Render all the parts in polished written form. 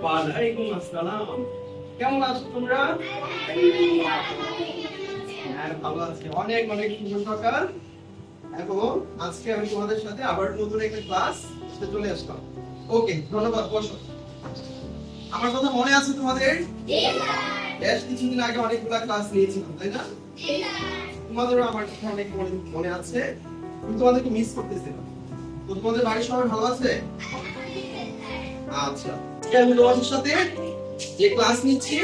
ওয়ালাইকুম আসসালাম। কেমন আছো তোমরা? হ্যাঁ, ভালো আছি। অনেক অনেক শুভ সকাল। এখন আজকে আমি তোমাদের সাথে আবার নতুন একটা ক্লাস চলে আসলাম। ওকে, ধন্যবাদ। বসো। আমার কথা মনে আছে তোমাদের? বেশ কিছুদিন আগে অনেকগুলো ক্লাস নিয়েছিলাম, তাই না? তোমাদেরও আমার কথা অনেক মনে আছে। আমি তোমাদেরকে মিস করতেছিলাম। তো তোমাদের বাড়ির সবাই ভালো আছে? আচ্ছা, আজকে আমি তোমাদের সাথে যে ক্লাস নিচ্ছি,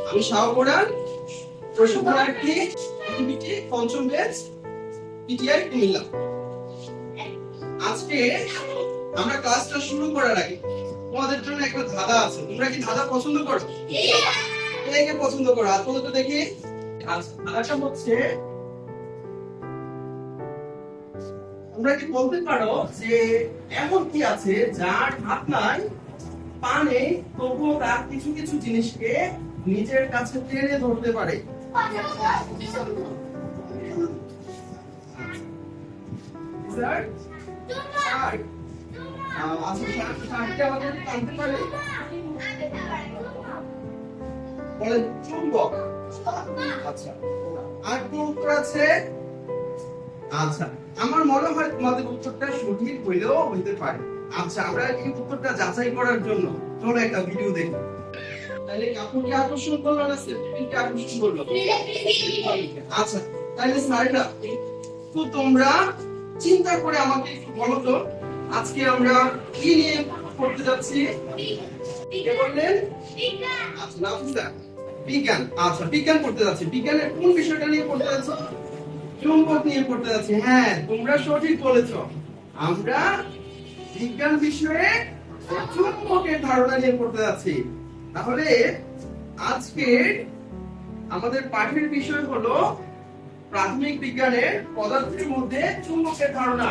আমি শাহপুরার প্রশিক্ষণার্থী অ্যাক্টিভিটি পঞ্চম ব্যাচ পিটিআই কুমিল্লা। আজকে আমরা ক্লাসটা শুরু করার আগে তোমাদের জন্য একটা ধাঁধা আছে। তোমরা কি ধাঁধা পছন্দ করো? কে কে পছন্দ করো? হাত তুলে তো দেখি। আচ্ছা, ধাঁধাটা হচ্ছে, তোমরা কি বলতে পারো যে এমন কি আছে যার হাত নাই, পা নেই, তবুও তার কিছু কিছু জিনিসকে নিজের কাছে টেনে ধরতে পারে? স্যার, আচ্ছা, শার্টকে আমাদের টানতে পারে? বলেন চুম্বক। আচ্ছা, আর কি উত্তর আছে? আচ্ছা, আমার মনে হয় তোমাদের উত্তরটা সঠিক হইলেও হইতে পারে। আচ্ছা, আমরা এই উত্তরটা যাচাই করার জন্য চলো একটা ভিডিও দেখি। তাহলে কাপড়কে আকর্ষণ করলো না সেলফিকে আকর্ষণ করলো? আচ্ছা, তাহলে স্যাররা তো তোমরা চিন্তা করে আমাকে একটু বলো তো, আজকে আমরা কি নিয়ে পড়তে যাচ্ছি? কে বললেন? বিজ্ঞান। আচ্ছা, নাফিসা, বিজ্ঞান। আচ্ছা, বিজ্ঞান পড়তে যাচ্ছি। বিজ্ঞানের কোন বিষয়টা নিয়ে পড়তে যাচ্ছি? চুম্বক নিয়ে পড়তে যাচ্ছি। হ্যাঁ, তোমরা সঠিক বলেছো। আমরা বিজ্ঞান বিষয়ে চুম্বকের ধারণা নিয়ে পড়তে যাচ্ছি। তাহলে আজকে আমাদের পাঠের বিষয় হলো প্রাথমিক বিজ্ঞানের পদার্থের মধ্যে চুম্বকের ধারণা।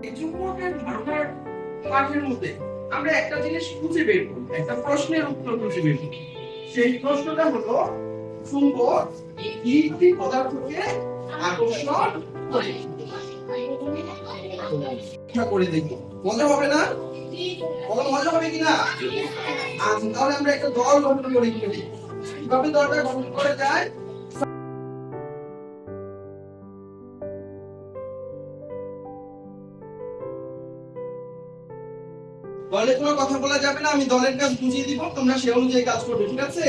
এই চুম্বকের ধারণার পাঠের মধ্যে আমরা একটা জিনিস খুঁজে বের করব, একটা প্রশ্নের উত্তর খুঁজে বের করব। সেই প্রশ্নটা হলো, চুম্বক কি পদার্থকে আকর্ষণ করে? করে দেখি, মজা হবে না? বলো, মজা হবে কিনা? আচ্ছা, তাহলে আমরা একটা দল গঠন করে ফেলি। কিভাবে দলটা গঠন করে যায়? দলে কোনো কথা বলা যাবে না, আমি দলের কাজ বুঝিয়ে দিব, তোমরা সেই অনুযায়ী কাজ করবে, ঠিক আছে?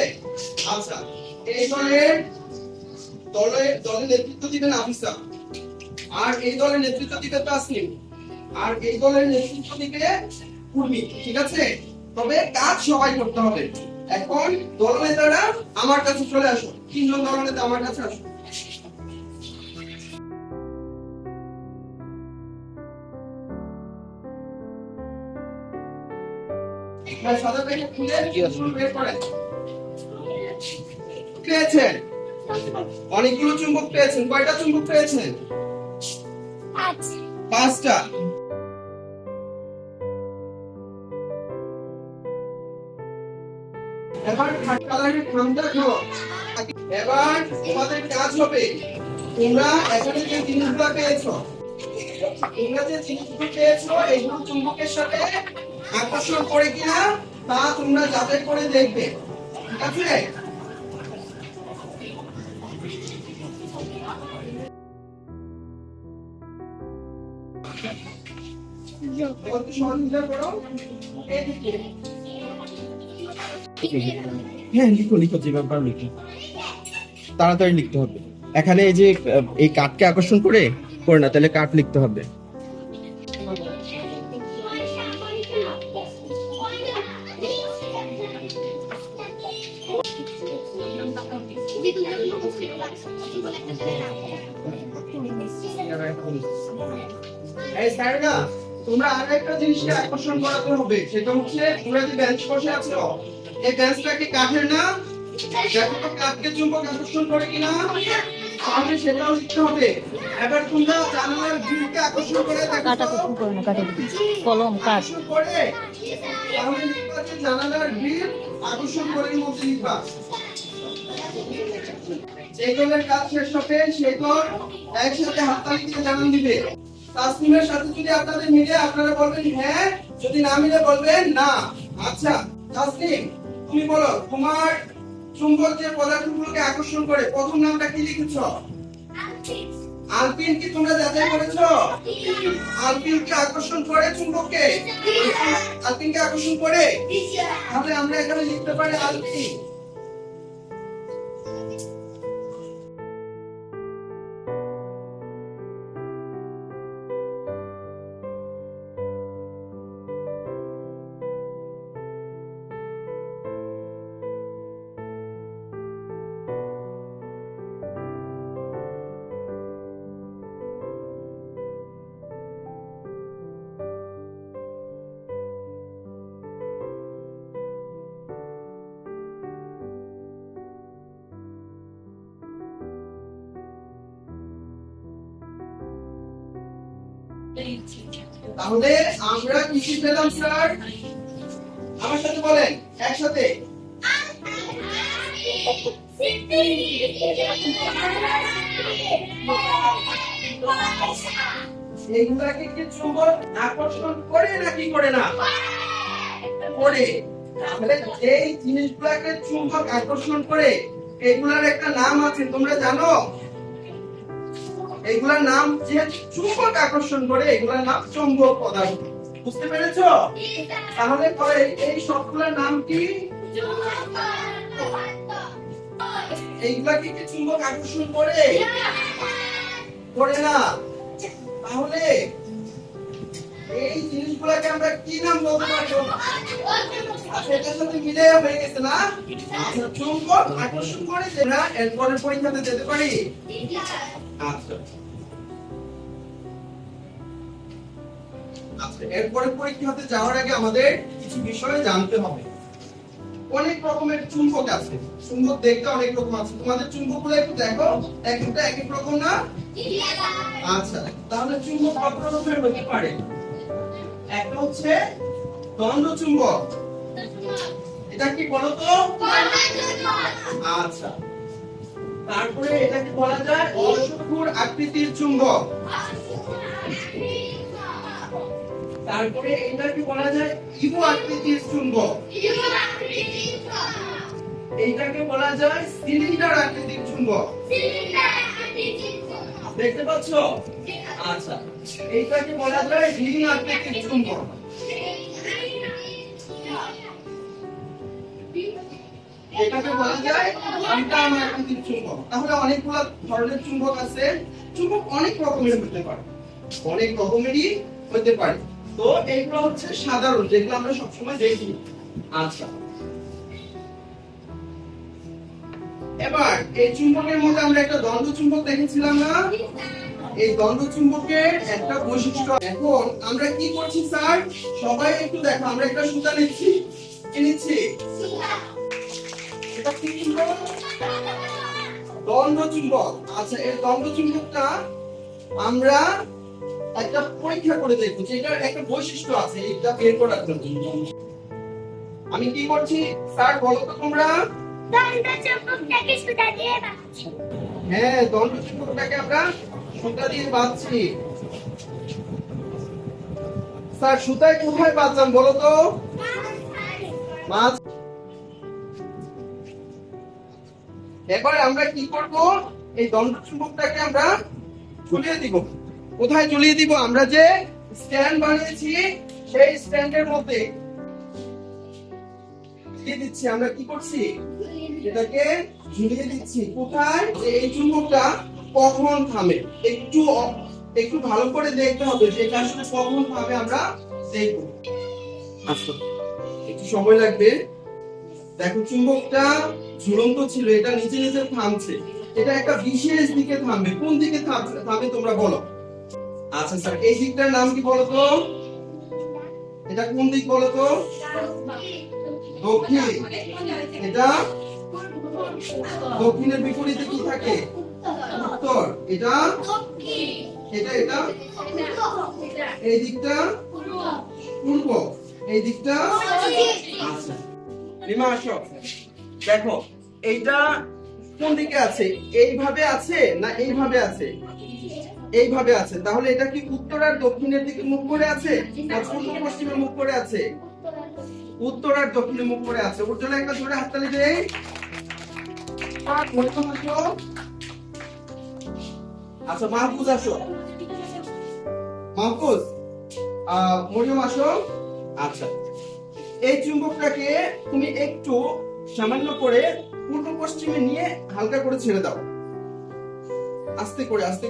আচ্ছা, এই দলের নেতৃত্ব দিবেন আফিসা, আর এই দলের নেতৃত্ব দিবে তাসনিম, আর এই দলের নেতৃত্ব দিবে উর্মি, ঠিক আছে? তবে কাজ সবাই করতে হবে। এখন দলনেতারা আমার কাছে চলে আসো। তিনজন দলনেতা আমার কাছে আসো। সাদা পেজে খুলে বের করেন। পেয়েছেন? অনেকগুলো চুম্বক পেয়েছেন। কয়টা চুম্বক পেয়েছেন? 5টা। এবার ঠান্ডা খাও। এবার তোমাদের কাজ হবে, তোমরা এখানে যে জিনিসগুলো পেয়েছো, এইগুলো চুম্বকের সাথে আকর্ষণ করে কিনা তা তোমরা যাচাই করে দেখবে, ঠিক আছে? হ্যাঁ, লিখো লিখো, যে ব্যাপার লিখো, তাড়াতাড়ি লিখতে হবে। এখানে এই যে এই কাঠকে আকর্ষণ করে না, তাহলে কাঠ লিখতে হবে। এই স্যাররা, তোমরা আরেকটা জিনিসকে আকর্ষণ করাতে হবে, সেটা হচ্ছে তোমরা যে বেঞ্চ বসে আছো, এই বেঞ্চটা কি কাঠের না? দেখো তো কাঠকে চুম্বক আকর্ষণ করে কিনা, তাহলে সেটাও লিখতে হবে। এবার তোমরা জানালার গ্রিলকে আকর্ষণ করে দেখো, কাটা কখন করে না, কাটা কলম কাট করে, তাহলে লিখবা যে জানালার গ্রিল আকর্ষণ করে মধ্যে লিখবা। যে দলের কাজ শেষ হবে সেই দল একসাথে হাততালি দিয়ে জানান দিবে। তাসনিমের সাথে যদি আপনাদের মিলে আপনারা বলবেন হ্যাঁ, যদি না মিলে বলবেন না। আচ্ছা তাসনিম, তুমি বলো তোমার চুম্বক যে পদার্থগুলোকে আকর্ষণ করে প্রথম নামটা কি লিখেছো? আলপিন। কি তোমরা যাচাই করেছো? আলপিনকে আকর্ষণ করে চুম্বককে? আলপিনকে আকর্ষণ করে? তাহলে আমরা এখানে লিখতে পারি আলপিন। তাহলে আমরা কি কি পেলাম স্যার? আমার সাথে বলেন একসাথে। এগুলাকে কি চুম্বক আকর্ষণ করে নাকি করে না? করে। তাহলে এই জিনিসগুলাকে চুম্বক আকর্ষণ করে এগুলার একটা নাম আছে, তোমরা জানো? এগুলার নাম যে চুম্বক আকর্ষণ করে এগুলার নাম চুম্বক পদার্থ। বুঝতে পেরেছো? তাহলে পরে এই সবগুলোর নাম কি? এইগুলাকে কি চুম্বক আকর্ষণ করে? করে না। তাহলে এই জিনিসগুলোকে আমরা কি নাম বলতে পারবো? এটার সাথে মিলে হয়ে গেছে না? আচ্ছা, চুম্বক আকর্ষণ করে যেটা এরপরের পরীক্ষাতে যেতে পারি। আচ্ছা আচ্ছা, এরপরে পরীক্ষাতে যাওয়ার আগে আমাদের কিছু বিষয় জানতে হবে। অনেক রকমের চুম্বক আছে, চুম্বক দেখতে অনেক রকম আছে। তোমাদের চুম্বকগুলো একটু দেখো, একটা এক এক রকম না? আচ্ছা, তাহলে চুম্বক কত রকমের হতে পারে? একটা হচ্ছে দ্বন্দ্ব চুম্বক। এটা কি বলো তো? আচ্ছা, তারপরে এটাকে বলা যায় অশ্বক্ষুর আকৃতির চুম্বক। তারপরে এটাকে বলা যায় ইউ আকৃতির চুম্বক। এইটাকে বলা যায় সিলিন্ডার আকৃতির চুম্বক। দেখতে পাচ্ছ? আচ্ছা, এইটাকে বলা যায় রিং আকৃতির চুম্বক। এটাকে বলা যায় আন্টান আকৃতির চুম্বক। তাহলে অনেকগুলো ধরনের চুম্বক আছে। চুম্বক অনেক রকমের হতে পারে, অনেক রকমেরই হতে পারে। তো এইগুলো হচ্ছে সাধারণ, যেগুলো আমরা সবসময় দেখি। আচ্ছা, এবার এই চুম্বকের মধ্যে আমরা একটা দ্বন্দ্ব চুম্বক দেখেছিলাম না? এই দ্বন্দ্ব চুম্বকের একটা বৈশিষ্ট্য। এখন আমরা কি করছি স্যার? সবাই একটু দেখো, আমরা একটা সুতা নিচ্ছি। কি নিচ্ছি? এটা কি চুম্বক? দ্বন্দ্ব চুম্বক। আচ্ছা, এই দ্বন্দ্ব চুম্বকটা আমরা একটা পরীক্ষা করে দেখবো যে এটার একটা বৈশিষ্ট্য আছে, এটা বের করার জন্য। আমি কি করছি স্যার বলো তো তোমরা? হ্যাঁ, দ্বন্দ্ব চুম্বকটাকে আমরা সুতা দিয়ে বাঁধছি। স্যার সুতায় কোথায় বাঁধলাম বলো তো? মাছ। এবার আমরা কি করব? এই দ্বন্দ্ব চুম্বকটাকে আমরা ঝুলিয়ে দিব। কোথায় ঝুলিয়ে দিব? আমরা যে স্ট্যান্ড বানিয়েছি সেই স্ট্যান্ডের মধ্যে দিয়ে দিচ্ছি। আমরা কি করছি? এটাকে ঝুলিয়ে দিচ্ছি। কোথায়? এই চুম্বকটা কখন থামে একটু একটু ভালো করে দেখতে হবে যে এটা আসলে কখন থামে, আমরা দেখব। আচ্ছা, একটু সময় লাগবে। দেখো, চুম্বকটা ঝুলন্ত ছিল, এটা নিচে নিচে থামছে। এটা একটা বিশেষ দিকে থামবে। কোন দিকে থামবে তোমরা বলো? আচ্ছা স্যার, এই দিকটার নাম কি বলো তো? এটা কোন দিক বলো তো? দক্ষিণ। এটা দক্ষিণের বিপরীতে কি থাকে? উত্তর। এটা এটা এটা এই দিকটা পূর্ব, এই দিকটা। আচ্ছা, রিমা আসো। দেখো, এইটা কোন দিকে আছে? এইভাবে আছে না এইভাবে আছে? এইভাবে আছে। তাহলে এটা কি উত্তর আর দক্ষিণের দিকে মুখ করে আছে না পূর্ব পশ্চিমে মুখ করে আছে? উত্তর আর দক্ষিণে মুখ করে আছে। ওর জন্য একটা জোরে হাততালি দেই। মরিয়ম আসো। আচ্ছা মাহফুজ আসো। মাহফুজ মরিয়ম আসো। আচ্ছা, এই চুম্বকটাকে তুমি একটু সামান্য করে পূর্ব পশ্চিমে নিয়ে হালকা করে ছেড়ে দাও। আস্তে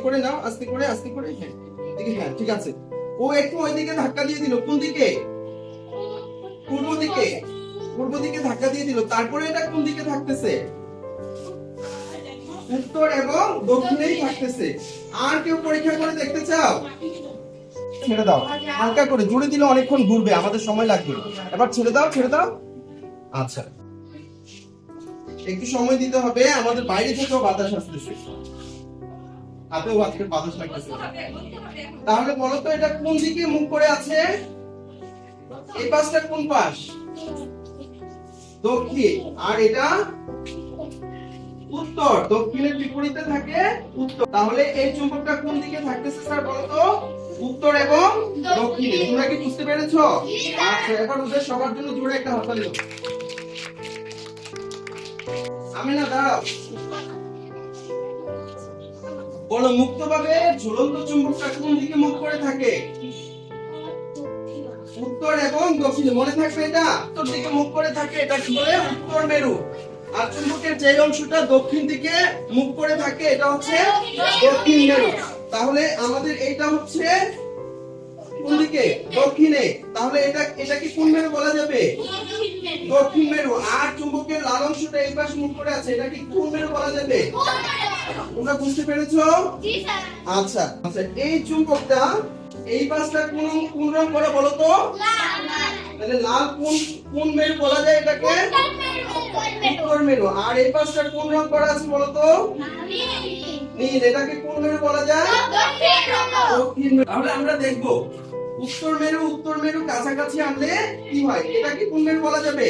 করে নাও, আস্তে করে হ্যাঁ এদিকে, হ্যাঁ ঠিক আছে। ও একটু ওইদিকে ধাক্কা দিয়ে দিল। কোন দিকে? পূর্ব দিকে ধাক্কা দিয়ে দিল। তারপরে এটা কোন দিকে থাকতেছে? উত্তর এবং দক্ষিণেই থাকতেছে। আর কেউ পরীক্ষা করে দেখতে চাও? ছেড়ে দাও, হালকা করে। জোরে দিলে অনেকক্ষণ ঘুরবে, আমাদের সময় লাগবে। এবার ছেড়ে দাও। আচ্ছা, একটু সময় দিতে হবে, আমাদের বাইরে থেকেও বাতাস আসতেছে, হাতেও আজকে বাতাস লাগতেছে। তাহলে বলো তো এটা কোন দিকে মুখ করে আছে? এই পাশটা কোন পাশ? দক্ষিণ। আর এটা উত্তর। দক্ষিণের বিপরীতে থাকে উত্তর। তাহলে এই চুম্বকটা কোন দিকে থাকতেছে স্যার বলো তো? উত্তর এবং দক্ষিণে। তোমরা কি বুঝতে পেরেছো? আচ্ছা, এবার ওদের সবার জন্য জোরে একটা হাততালি দাও। আমি না দাঁড়াও। বলো মুক্তভাবে ঝুলন্ত চুম্বকটা কোন দিকে মুখ করে থাকে? উত্তর এবং দক্ষিণে। মনে থাকবে এটা উত্তর দিকে মুখ করে থাকে, এটাকে বলে উত্তর মেরু। আর চুম্বকের যে অংশটা দক্ষিণ দিকে মুখ করে থাকে এটা হচ্ছে দক্ষিণ মেরু। তাহলে আমাদের এইটা হচ্ছে কোন দিকে? দক্ষিণে। তাহলে এটা কি কোন মেরু বলা যাবে? দক্ষিণ মেরু। আর চুম্বকের লাল অংশটা এই পাশে মুখ করে আছে, এটা কি কোন মেরু বলা যাবে? তোমরা বুঝতে পেরেছো? আচ্ছা, এই চুম্বকটা এই পাশটা কোন রং করে বলো তো? তাহলে লাল কোন মেরু বলা যায় এটাকে? উত্তর মেরু। আর এই পাশটা কোন রং করা আছে বলো তো? নীল। এটাকে কোন মেরু বলা যায়? দক্ষিণ মেরু। তাহলে আমরা দেখবো উত্তর মেরু কাছাকাছি আনলে কি হয়? এটা কি কোন মেরু বলা যাবে?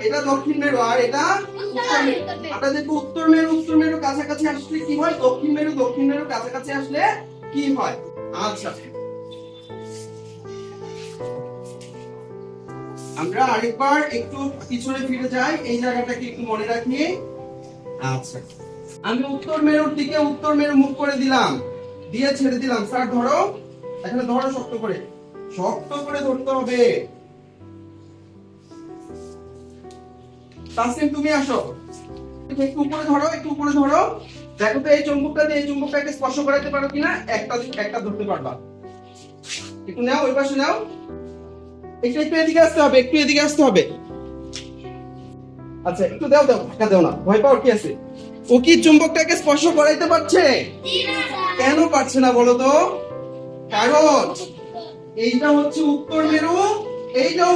এটা দক্ষিণ মেরু। আর এটা উত্তর মেরু। আমরা দেখবো উত্তর মেরু কাছাকাছি আসলে কি হয়, দক্ষিণ মেরু কাছাকাছি আসলে কি হয়। আচ্ছা, আমরা আরেকবার একটু পিছনে ফিরে যাই, এই জায়গাটাকে একটু মনে রাখি। আচ্ছা, আমি উত্তর মেরু মুখ করে দিলাম, দিয়ে ছেড়ে দিলাম। স্যার ধরো, এখানে ধরো, শক্ত করে ধরতে হবে। তাসলিম তুমি আসো, একটু উপরে ধরো। দেখো তো এই চুম্বকটাকে স্পর্শ করাতে পারো কিনা। একটা ধরতে পারবা। একটু নাও, ওই পাশে নাও। একটু এদিকে আসতে হবে। আচ্ছা, একটু দাও, ধাক্কা দাও না, ভয় পাওয়ার কি আছে? ও কি চুম্বকটাকে স্পর্শ করাইতে পারছে? কেন পারছে না বলো তো? কারণ এইটা হচ্ছে উত্তর মেরু, এইটাও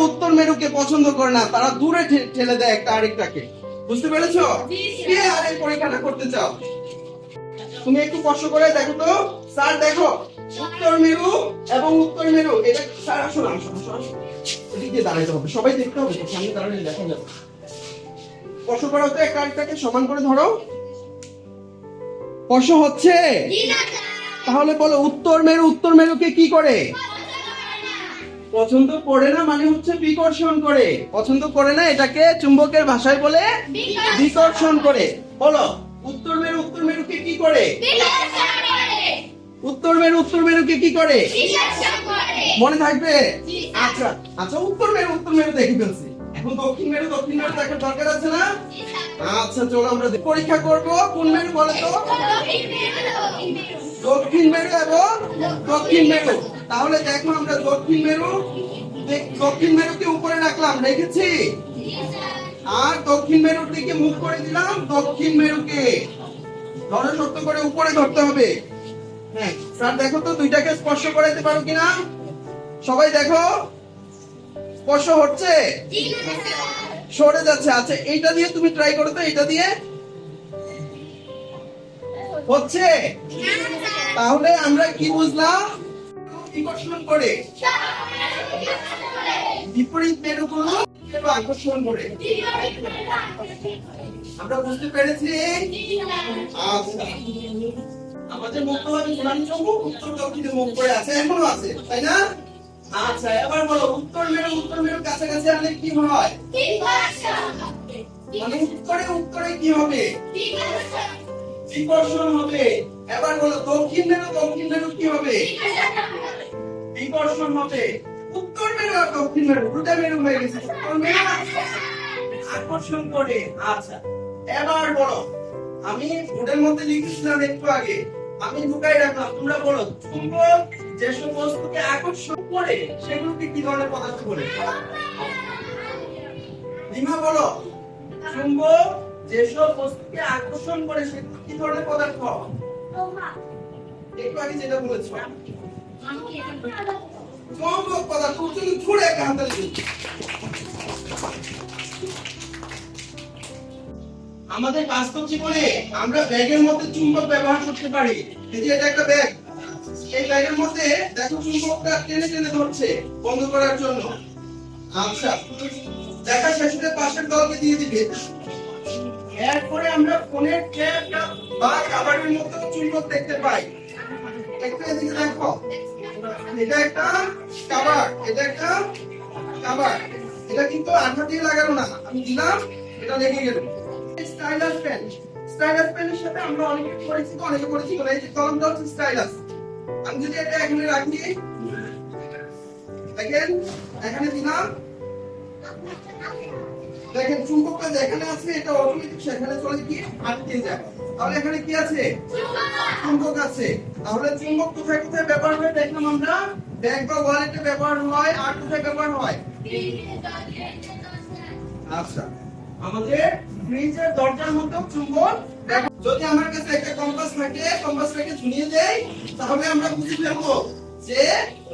উত্তর মেরুকে পছন্দ করে না, তারা দূরে ঠেলে দেয় একটা আরেকটাকে। বুঝতে পেরেছো? কে আর এই পরীক্ষাটা করতে চাও? তুমি একটু কষ্ট করে দেখো তো। স্যার দেখো, উত্তর মেরু এটা। স্যার আসো। এদিকে দাঁড়াইতে হবে, সবাই দেখতে হবে, সামনে দাঁড়ালে দেখা যাবে। কষ্ট করো তো, একটা আরেকটাকে সমান করে ধরো। কষ্ট হচ্ছে? তাহলে বলো উত্তর মেরুকে কি করে? পছন্দ করে না, মানে হচ্ছে বিকর্ষণ করে। পছন্দ করে না, এটাকে চুম্বকের ভাষায় বলে বিকর্ষণ করে। বলো উত্তর মেরুকে কি করে? উত্তর মেরুকে কি করে? মনে থাকবে? আচ্ছা, উত্তর মেরু দেখে ফেলছি। এখন দক্ষিণ মেরু দেখার দরকার আছে না? আচ্ছা, চলো আমরা পরীক্ষা করব। কোন মেরু বলো তো? দক্ষিণ মেরু এবং দক্ষিণ মেরু। তাহলে দেখো, আমরা দক্ষিণ মেরুকে উপরে রাখলাম, রেখেছি। আর দক্ষিণ মেরুর দিকে মুখ করে দিলাম দক্ষিণ মেরুকে। ধরো, শক্ত করে উপরে ধরতে হবে। হ্যাঁ স্যার, দেখো তো দুইটাকে স্পর্শ করাইতে পারো কিনা। সবাই দেখো, স্পর্শ হচ্ছে? সরে যাচ্ছে। আচ্ছা, এইটা দিয়ে তুমি ট্রাই করো তো, এইটা দিয়ে হচ্ছে? তাহলে আমরা কি বুঝলাম? বিকর্ষণ করে বিপরীত মেরুগুলো এবং আকর্ষণ করে। আমরা বুঝতে পেরেছি? আচ্ছা, আমাদের মুক্তভাবে গোলামী চুম্বক উত্তর দক্ষিণে মুখ করে আছে, এখনো আছে, তাই না? আচ্ছা, এবার বলো উত্তর মেরু কাছাকাছি আনলে কি হয়? মানে উত্তরে কি হবে? বিকর্ষণ হবে। এবার বলো দক্ষিণ মেরু কি হবে? বিকর্ষণ হবে। উত্তর মেরু আর দক্ষিণ মেরু দুটা মেরু হয়ে গেছে, উত্তর মেরু আকর্ষণ করে। আচ্ছা, এবার বলো, আমি বোর্ডের মধ্যে লিখেছিলাম একটু আগে, আমি ঢুকাই রাখলাম, তোমরা বলো চুম্বক যেসব বস্তুকে আকর্ষণ করে সেগুলোকে কি ধরনের পদার্থ বলে? লিমা বলো, চুম্বক যেসব বস্তুকে আকর্ষণ করে সেগুলো কি ধরনের পদার্থ? একটু আগে যেটা বলেছো চুম্বক পদার্থ। তুমি ছুড়ে একটা হাততালি দিন। আমাদের বাস্তব জীবনে আমরা ব্যাগের মধ্যে চুম্বক ব্যবহার করতে পারি। এই যে এটা একটা ব্যাগ, এই ব্যাগের মধ্যে দেখো চুম্বকটা টেনে টেনে ধরছে বন্ধ করার জন্য। আচ্ছা, দেখা শেষ হলে পাশের দলকে দিয়ে দিবে। এরপরে আমরা ফোনের ট্যাবটা বা কাভারের মধ্যে চুম্বক দেখতে পাই। একটু এদিকে দেখো, এটা একটা কাভার, এটা একটা কাভার। এটা কিন্তু আঠা দিয়ে লাগানো না, আমি দিলাম এটা লেগে গেল। স্টাইলাস পেনের সাথে আমরা অনেকে পরিচিত না। এই যে কলমটা হচ্ছে স্টাইলাস। আমি যদি এটা এখানে রাখি, দেখেন এখানে দিলাম, দেখেন চুম্বকটা যেখানে আছে এটা অটোমেটিক সেখানে চলে গিয়ে আটকে যায়। তাহলে এখানে কি আছে? চুম্বক আছে। তাহলে চুম্বক কোথায় কোথায় ব্যবহার হয় দেখলাম আমরা? ব্যাগ বা ওয়ালেটে ব্যবহার হয়। আর কোথায় ব্যবহার হয়? আচ্ছা, আমাদের ফ্রিজের দরজার মধ্যে চুম্বক। যদি আমার কাছে একটা কম্পাসটাকে ঝুলিয়ে দেই তাহলে আমরা বুঝে ফেলবো যে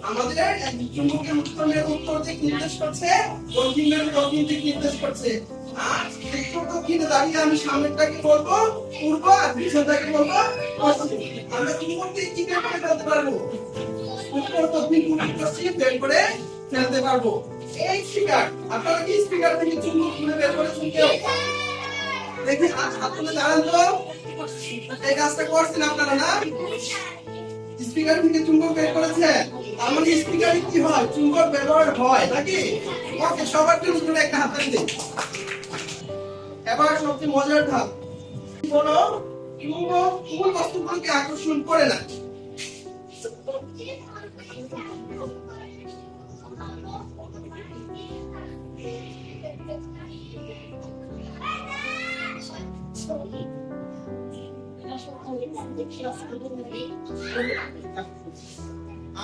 আমাদের চুম্বকের উত্তর দিক নির্দেশ করছে, দক্ষিণ দিক নির্দেশ করছে। আর উত্তর দক্ষিণে দাঁড়িয়ে আমি সামনেরটাকে বলবো পূর্ব আর পিছনটাকে বলবো পশ্চিম। আমরা চুম্বক দিয়ে কি বের করে ফেলতে পারবো? উত্তর দক্ষিণ পূর্ব পশ্চিম বের করে ফেলতে পারবো। এই স্পিকার, আপনারা কি স্পিকার থেকে চুম্বক খুলে বের করেছেন কেউ? দেখি হাত তুলে দাঁড়ান তো। এই কাজটা করছেন আপনারা না? স্পিকার থেকে চুম্বক বের করেছেন। তার মানে স্পিকারে কি হয়? চুম্বক ব্যবহার হয় নাকি? ওকে, সবার জন্য তুলে একটা হাত দিন। এবার সবচেয়ে মজার ধাপ বলো, চুম্বক কোন বস্তুগুলোকে আকর্ষণ করে না?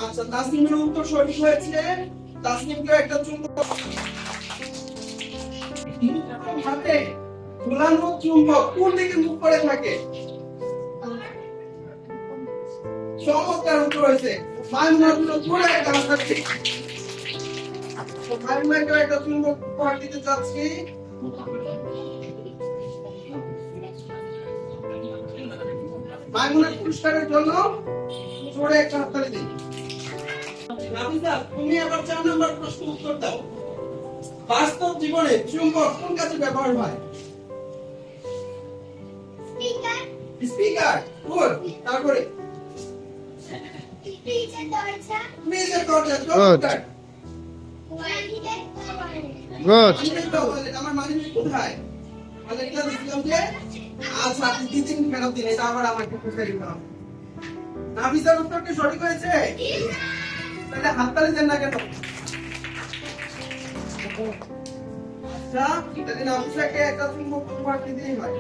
আচ্ছা, তাসনিমের উত্তর সঠিক হয়েছে। তাসনিমকে একটা চুম্বক হাতে ঝুলানো চুম্বক কোন দিকে মুখ করে থাকে? চমৎকার উত্তর হয়েছে। মাইমুনার পুরো একটা হাত দিচ্ছি। মাইমুনাকে একটা চুম্বক উপহার দিতে চাচ্ছি। মাইমুনার পুরস্কারের জন্য জোরে একটা হাততালি দিই। নাফিসা, তুমি আবার 4 নম্বর প্রশ্ন উত্তর দাও। বাস্তব জীবনে চুম্বক কোন কাজে ব্যবহার হয়? স্পিকার। গুড। তারপরে ফ্রিজের দরজা। চমৎকার। গুড। আমার মানি কোথায়? মানে এটা দিলাম যে আচ্ছা, আপনি দিন ফেরত দিন, এটা আবার আমাকে খুঁজে দিতে হবে। নাফিসার উত্তর কি সঠিক হয়েছে? তাহলে হাততালি দেন না কেন? আচ্ছা, তাহলে নাফিসাকে একটা চুম্বক উপহার দিতেই হয়।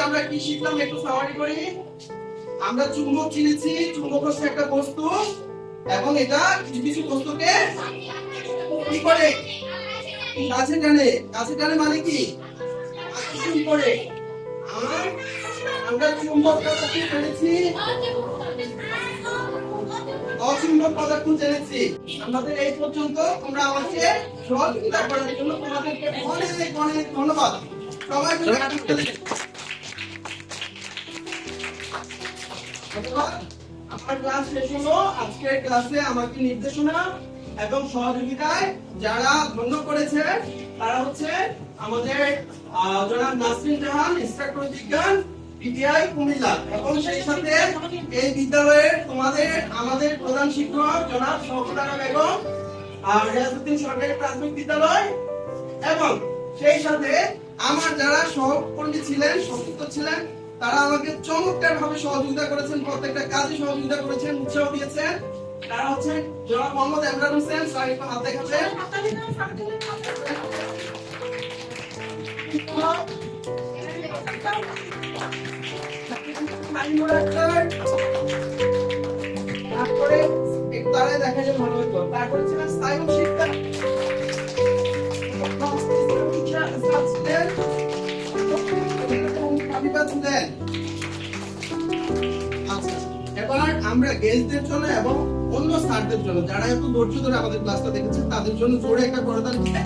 আমরা কি শিখলাম একটু সামারি করি। আমরা চুম্বক চিনেছি, চুম্বক হচ্ছে একটা বস্তু এবং এটা কিছু কিছু বস্তুকে কি করে? কাছে টানে মানে কি? আকর্ষণ করে। আর আমরা চুম্বকটা কি জেনেছি? অচুম্বক পদার্থ জেনেছি। আমাদের এই পর্যন্ত তোমরা আমাকে সহযোগিতা করার জন্য তোমাদেরকে অনেক অনেক ধন্যবাদ। সবাই আমার ক্লাস শেষ হলো। আজকের ক্লাসে আমাকে নির্দেশনা এবং সহযোগিতায় যারা ধন্য করেছে তারা হচ্ছে আমাদের জনাব নাসরিন জাহান, ইন্সট্রাক্টর বিজ্ঞান, পিটিআই কুমিল্লা। এবং সেই সাথে এই বিদ্যালয়ের আমাদের প্রধান শিক্ষক জনাব শওকত বেগম, রিয়াজউদ্দিন সরকারি প্রাথমিক বিদ্যালয়, এবং সেই সাথে আমার যারা সহকর্মী ছিলেন, সম্পৃক্ত ছিলেন, তারা আমাকে চমৎকার ভাবে সহযোগিতা করেছেন, প্রত্যেকটা কাজে সহযোগিতা করেছেন, উৎসাহ দিয়েছেন। তারা হচ্ছেন জনাব মোহাম্মদ ইমরান হোসেন, স্যার একটু হাত দেখাবেন। তারপরে একটু তারাই দেখা যায় ভালো হতো। তারপরে ছিলেন সাইমন শিক্ষা, আচ্ছা, এবার আমরা গেস্টদের জন্য এবং অন্য স্যারদের জন্য যারা এত ধৈর্য ধরে আমাদের ক্লাসটা দেখেছেন তাদের জন্য জোরে একটা করতালি দিতে